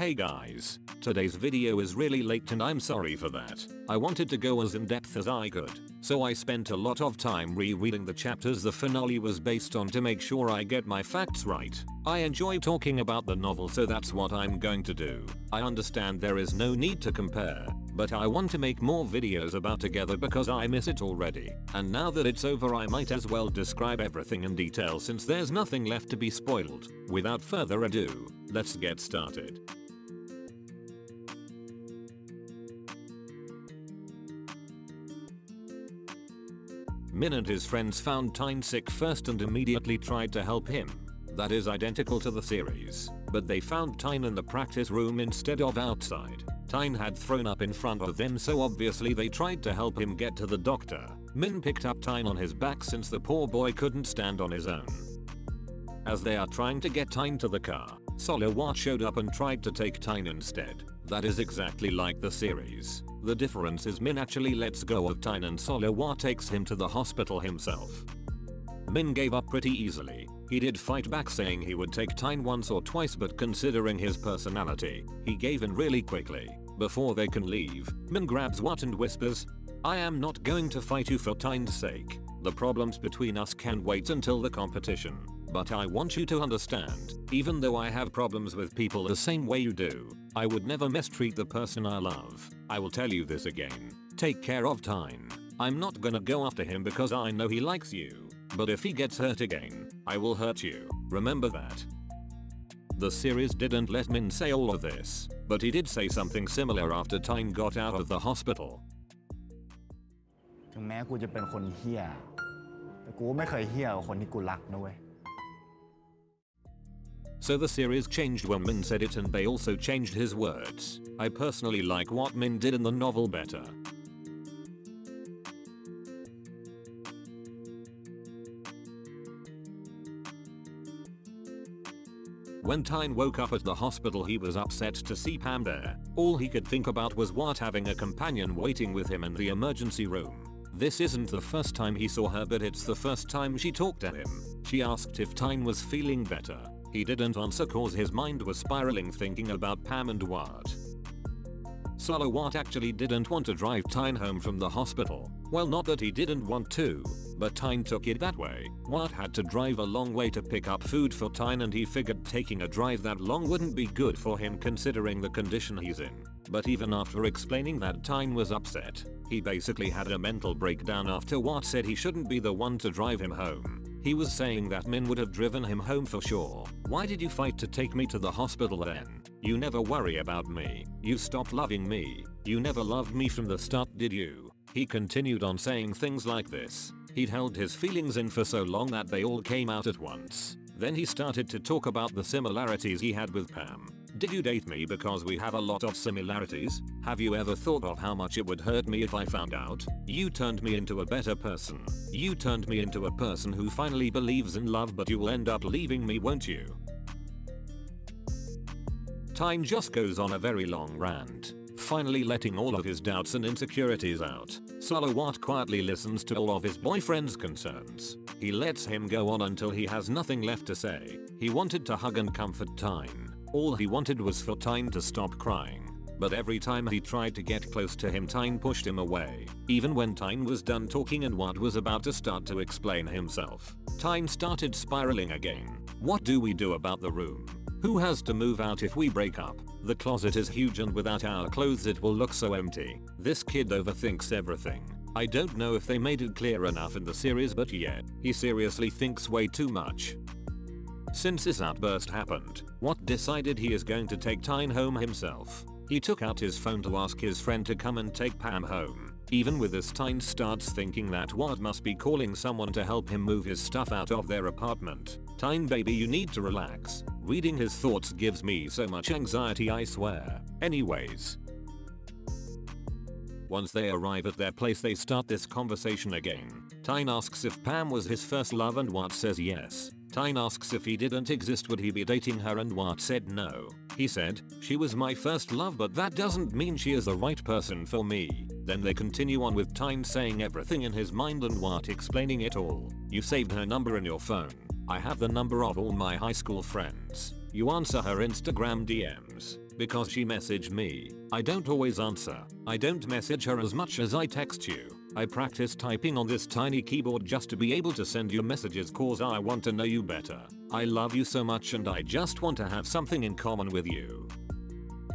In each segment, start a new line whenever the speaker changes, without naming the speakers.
Hey guys, today's video is really late and I'm sorry for that. I wanted to go as in depth as I could, so I spent a lot of time rereading the chapters the finale was based on to make sure I get my facts right. I enjoy talking about the novel, so that's what I'm going to do. I understand there is no need to compare, but I want to make more videos about Together because I miss it already. And now that it's over, I might as well describe everything in detail since there's nothing left to be spoiled. Without further ado, let's get started. Min and his friends found Tyne sick first and immediately tried to help him. That is identical to the series, but they found Tyne in the practice room instead of outside. Tyne had thrown up in front of them, so obviously they tried to help him get to the doctor. Min picked up Tyne on his back since the poor boy couldn't stand on his own. As they are trying to get Tyne to the car, Salawat showed up and tried to take Tyne instead. That is exactly like the series. The difference is Min actually lets go of Tyne and Salawat takes him to the hospital himself. Min gave up pretty easily. He did fight back saying he would take Tyne once or twice, but considering his personality, he gave in really quickly. Before they can leave, Min grabs Wat and whispers, "I am not going to fight you for Tyne's sake. The problems between us can wait until the competition. But I want you to understand, even though I have problems with people the same way you do, I would never mistreat the person I love. I will tell you this again. Take care of Tyne. I'm not gonna go after him because I know he likes you. But if he gets hurt again, I will hurt you. Remember that." The series didn't let Min say all of this, but he did say something similar after Tyne got out of the hospital.
ถึงแม้กูจะเป็นคนเหี้ยแต่กูไม่เคยเหี้ยกับคนที่กูรักนะเว้ย
So the series changed when Min said it, and they also changed his words. I personally like what Min did in the novel better. When Tyne woke up at the hospital, he was upset to see Pam there. All he could think about was Wat having a companion waiting with him in the emergency room. This isn't the first time he saw her, but it's the first time she talked to him. She asked if Tyne was feeling better. He didn't answer cause his mind was spiraling thinking about Pam and Wat. Salawat actually didn't want to drive Tyne home from the hospital. Well, not that he didn't want to, but Tyne took it that way. Wat had to drive a long way to pick up food for Tyne, and he figured taking a drive that long wouldn't be good for him considering the condition he's in. But even after explaining that Tyne was upset, he basically had a mental breakdown after Wat said he shouldn't be the one to drive him home. He was saying that Min would have driven him home for sure. Why did you fight to take me to the hospital then? You never worry about me. You stopped loving me. You never loved me from the start, did you? He continued on saying things like this. He'd held his feelings in for so long that they all came out at once. Then he started to talk about the similarities he had with Pam. Did you date me because we have a lot of similarities? Have you ever thought of how much it would hurt me if I found out? You turned me into a better person. You turned me into a person who finally believes in love, but you'll end up leaving me, won't you? Tyne just goes on a very long rant, finally letting all of his doubts and insecurities out. Salawat quietly listens to all of his boyfriend's concerns. He lets him go on until he has nothing left to say. He wanted to hug and comfort Tyne. All he wanted was for Tyne to stop crying. But every time he tried to get close to him, Tyne pushed him away. Even when Tyne was done talking and Wat was about to start to explain himself, Tyne started spiraling again. What do we do about the room? Who has to move out if we break up? The closet is huge and without our clothes it will look so empty. This kid overthinks everything. I don't know if they made it clear enough in the series, but yeah, he seriously thinks way too much. Since this outburst happened, Wat decided he is going to take Tyne home himself. He took out his phone to ask his friend to come and take Pam home. Even with this, Tyne starts thinking that Wat must be calling someone to help him move his stuff out of their apartment. Tyne baby, you need to relax. Reading his thoughts gives me so much anxiety, I swear. Anyways. Once they arrive at their place, they start this conversation again. Tyne asks if Pam was his first love and Wat says yes. Tyne asks if he didn't exist would he be dating her, and Wat said no. He said, "She was my first love, but that doesn't mean she is the right person for me." Then they continue on with Tyne saying everything in his mind and Wat explaining it all. "You saved her number in your phone. I have the number of all my high school friends. You answer her Instagram DMs. Because she messaged me. I don't always answer. I don't message her as much as I text you. I practice typing on this tiny keyboard just to be able to send you messages cause I want to know you better. I love you so much and I just want to have something in common with you.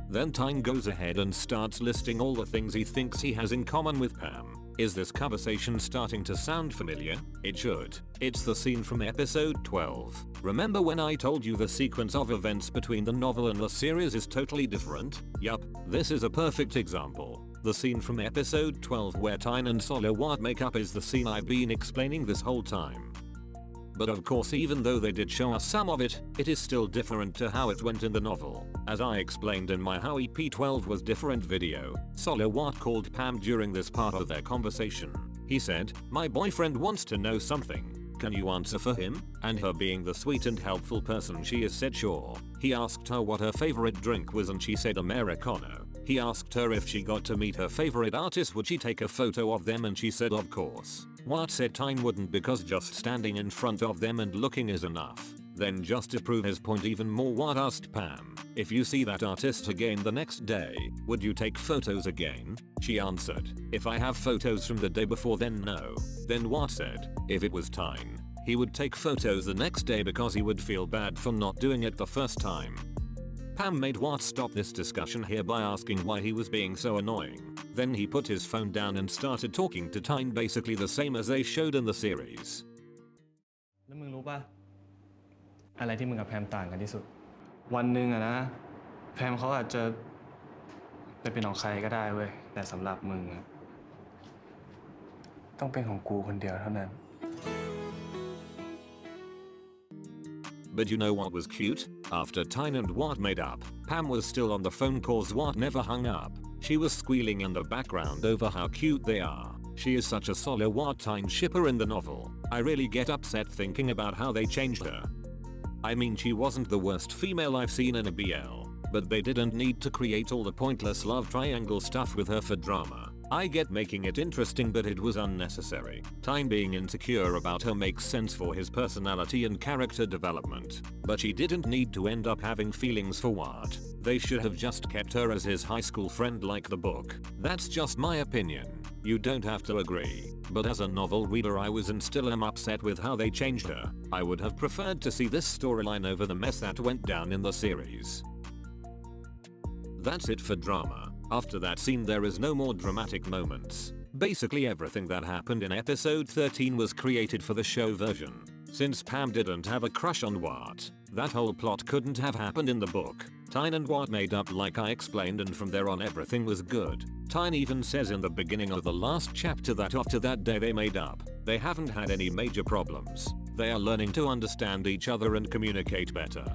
Then Tyne goes ahead and starts listing all the things he thinks he has in common with Pam. Is this conversation starting to sound familiar? It should. It's the scene from episode 12. Remember when I told you the sequence of events between the novel and the series is totally different? Yup, this is a perfect example. The scene from episode 12 where Tyne and Solowat make up is the scene I've been explaining this whole time. But of course even though they did show us some of it, it is still different to how it went in the novel. As I explained in my How EP12 was different video, Solowat called Pam during this part of their conversation. He said, "My boyfriend wants to know something. Can you answer for him?" And her being the sweet and helpful person she is said sure. He asked her what her favorite drink was and she said Americano. He asked her if she got to meet her favorite artist would she take a photo of them and she said of course. Wat said Tyne wouldn't because just standing in front of them and looking is enough. Then just to prove his point even more Wat asked Pam, if you see that artist again the next day, would you take photos again? She answered, if I have photos from the day before then no. Then Wat said, if it was Tyne, he would take photos the next day because he would feel bad for not doing it the first time. Pam made Wat stop this discussion here by asking why he was being so annoying. Then he put his phone down and started talking to Tyne basically the same as they showed in the series.
แล้วมึงรู้ป่ะอะไรที่มึงกับแพมต่างกันที่สุดวันหนึ่งอะนะแพมเขาอาจจะไปเป็นของใครก็ได้เว้ยแต่สำหรับมึงอะต้องเป็นของกูคนเดียวเท่านั้น
But you know what was cute? After Tyne and Wat made up, Pam was still on the phone cause Wat never hung up. She was squealing in the background over how cute they are. She is such a Solowat Tyne shipper in the novel. I really get upset thinking about how they changed her. I mean she wasn't the worst female I've seen in a BL, but they didn't need to create all the pointless love triangle stuff with her for drama. I get making it interesting but it was unnecessary. Tyne being insecure about her makes sense for his personality and character development, but she didn't need to end up having feelings for Wat. They should have just kept her as his high school friend like the book. That's just my opinion. You don't have to agree. But as a novel reader I was and still am upset with how they changed her. I would have preferred to see this storyline over the mess that went down in the series. That's it for drama. After that scene there is no more dramatic moments. Basically everything that happened in episode 13 was created for the show version. Since Pam didn't have a crush on Wat, that whole plot couldn't have happened in the book. Tyne and Wat made up like I explained and from there on everything was good. Tyne even says in the beginning of the last chapter that after that day they made up, they haven't had any major problems. They are learning to understand each other and communicate better.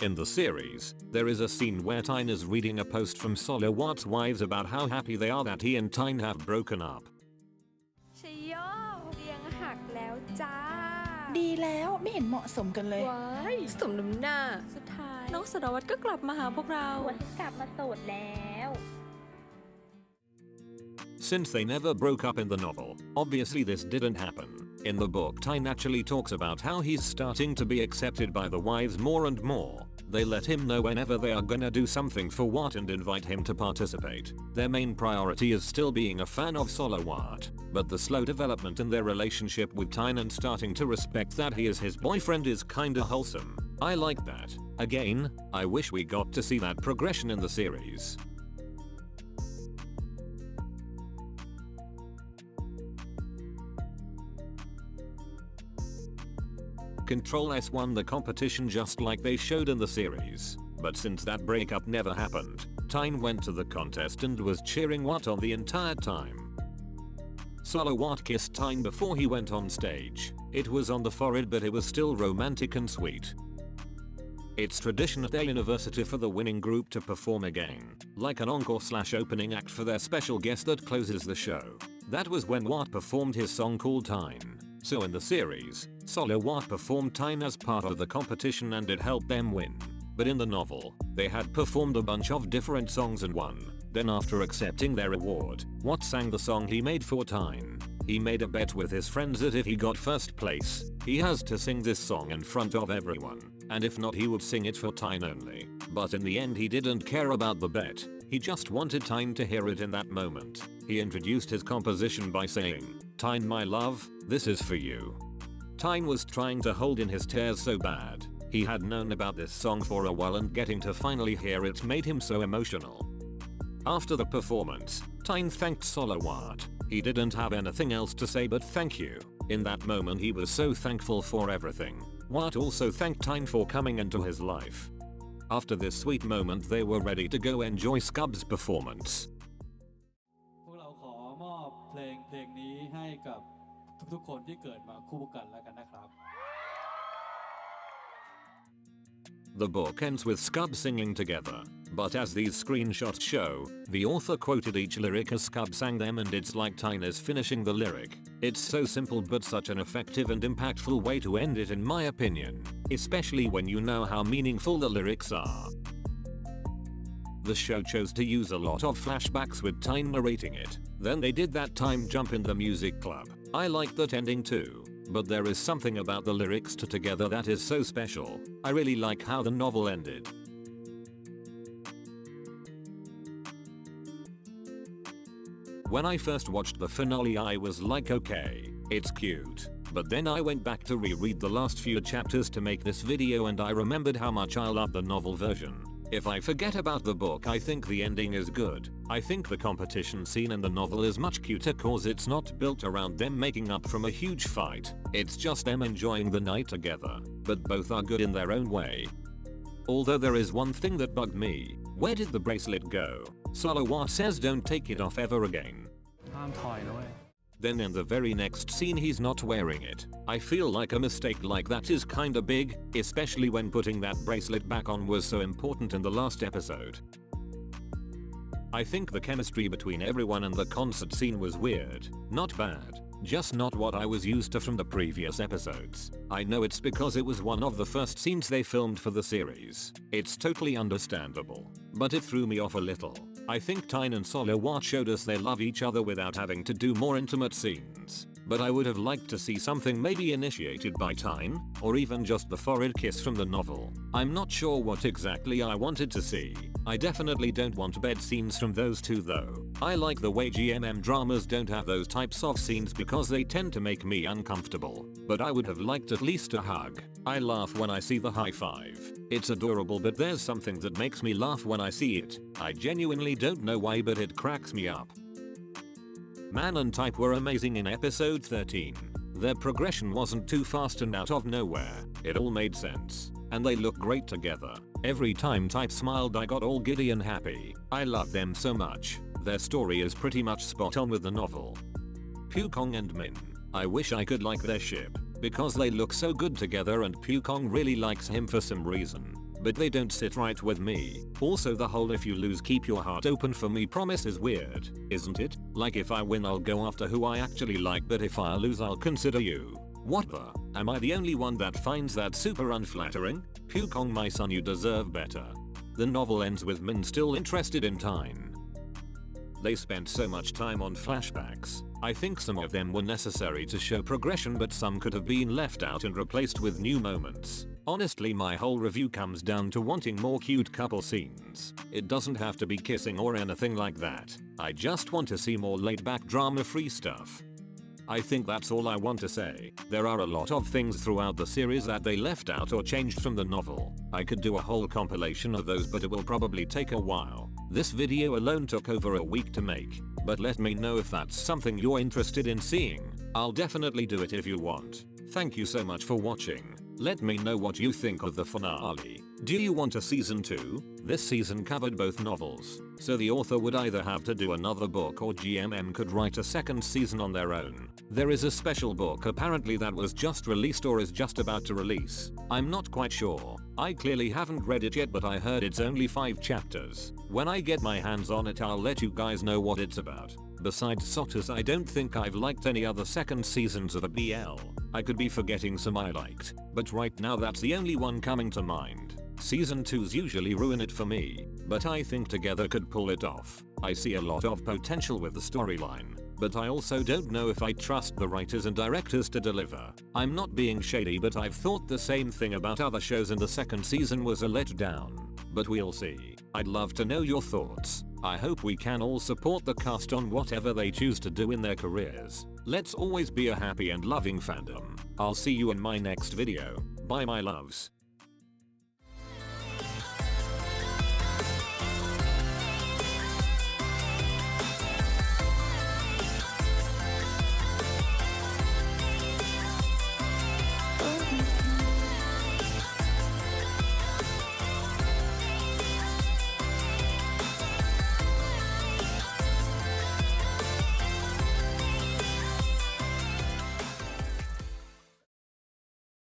In the series, there is a scene where Tyne is reading a post from Solowat's wives about how happy they are that he and Tyne have broken up.
ชัยโยเตียงหักแล้วจ้า
ดีแล้วไม่เห็นเหมาะสมกันเลย
ว้ายสมน้ำหน้าสุดท้ายน้องสารวัตรก็กลับมาหาพวกเราวันกลับมาโสดแล้ว
Since they never broke up in the novel, obviously this didn't happen. In the book Tyne actually talks about how he's starting to be accepted by the wives more and more. They let him know whenever they are gonna do something for Wat and invite him to participate. Their main priority is still being a fan of Solowat, but the slow development in their relationship with Tyne and starting to respect that he is his boyfriend is kinda wholesome. I like that. Again, I wish we got to see that progression in the series. Control S won the competition just like they showed in the series, but since that breakup never happened, Tyne went to the contest and was cheering Wat on the entire time. Solowat kissed Tyne before he went on stage. It was on the forehead but it was still romantic and sweet. It's tradition at their university for the winning group to perform again, like an encore/opening act for their special guest that closes the show. That was when Wat performed his song called Tyne. So in the series, Solowat performed Tyne as part of the competition and it helped them win. But in the novel, they had performed a bunch of different songs and won. Then after accepting their award, Wat sang the song he made for Tyne. He made a bet with his friends that if he got first place, he has to sing this song in front of everyone, and if not he would sing it for Tyne only. But in the end he didn't care about the bet, he just wanted Tyne to hear it in that moment. He introduced his composition by saying, "Tyne my love, this is for you." Tyne was trying to hold in his tears so bad. He had known about this song for a while and getting to finally hear it made him so emotional. After the performance, Tyne thanked Solowat. He didn't have anything else to say but thank you. In that moment he was so thankful for everything. Watt also thanked Tyne for coming into his life. After this sweet moment they were ready to go enjoy Scub's performance.
พวกเราขอมอบเพลงนี้ให้กับทุกๆคนที่เกิดมาคู่กันแล้วกันนะครับ
The book ends with Scub singing together, but as these screenshots show, the author quoted each lyric as Scub sang them and it's like Tyne is finishing the lyric. It's so simple but such an effective and impactful way to end it in my opinion, especially when you know how meaningful the lyrics are. The show chose to use a lot of flashbacks with Tyne narrating it, then they did that time jump in the music club. I like that ending too. But there is something about the lyrics to Together that is so special. I really like how the novel ended. When I first watched the finale I was like okay, it's cute. But then I went back to reread the last few chapters to make this video and I remembered how much I love the novel version. If I forget about the book I think the ending is good. I think the competition scene in the novel is much cuter cause it's not built around them making up from a huge fight. It's just them enjoying the night together. But both are good in their own way. Although there is one thing that bugged me. Where did the bracelet go? Solowat says don't take it off ever again.
ห้ามถอยนะเว้ย
Then in the very next scene he's not wearing it. I feel like a mistake like that is kinda big, especially when putting that bracelet back on was so important in the last episode. I think the chemistry between everyone in the concert scene was weird, not bad, just not what I was used to from the previous episodes. I know it's because it was one of the first scenes they filmed for the series. It's totally understandable, but it threw me off a little. I think Tyne and Solowat showed us they love each other without having to do more intimate scenes. But I would have liked to see something maybe initiated by Tyne, or even just the forehead kiss from the novel. I'm not sure what exactly I wanted to see. I definitely don't want bed scenes from those two though. I like the way GMM dramas don't have those types of scenes because they tend to make me uncomfortable. But I would have liked at least a hug. I laugh when I see the high five. It's adorable but there's something that makes me laugh when I see it. I genuinely don't know why but it cracks me up. Man and Type were amazing in episode 13. Their progression wasn't too fast and out of nowhere. It all made sense. And they look great together. Every time Type smiled I got all giddy and happy. I love them so much. Their story is pretty much spot on with the novel. Pukong and Min. I wish I could like their ship. Because they look so good together and Pukong really likes him for some reason. But they don't sit right with me. Also the whole if you lose keep your heart open for me promise is weird, isn't it? Like if I win I'll go after who I actually like but if I lose I'll consider you. What the? Am I the only one that finds that super unflattering? Pukong my son you deserve better. The novel ends with Min still interested in Tyne. They spent so much time on flashbacks. I think some of them were necessary to show progression but some could have been left out and replaced with new moments. Honestly my whole review comes down to wanting more cute couple scenes. It doesn't have to be kissing or anything like that. I just want to see more laid back drama free stuff. I think that's all I want to say. There are a lot of things throughout the series that they left out or changed from the novel. I could do a whole compilation of those but it will probably take a while. This video alone took over a week to make. But let me know if that's something you're interested in seeing. I'll definitely do it if you want. Thank you so much for watching. Let me know what you think of the finale. Do you want a season 2? This season covered both novels, so the author would either have to do another book or GMM could write a second season on their own. There is a special book apparently that was just released or is just about to release. I'm not quite sure. I clearly haven't read it yet but I heard it's only 5 chapters. When I get my hands on it I'll let you guys know what it's about. Besides Sotus I don't think I've liked any other second seasons of a BL. I could be forgetting some I liked, but right now that's the only one coming to mind. Season 2s usually ruin it for me, but I think Together could pull it off. I see a lot of potential with the storyline. but I also don't know if I trust the writers and directors to deliver. I'm not being shady, but I've thought the same thing about other shows and the second season was a letdown. But we'll see. I'd love to know your thoughts. I hope we can all support the cast on whatever they choose to do in their careers. Let's always be a happy and loving fandom. I'll see you in my next video. Bye my loves.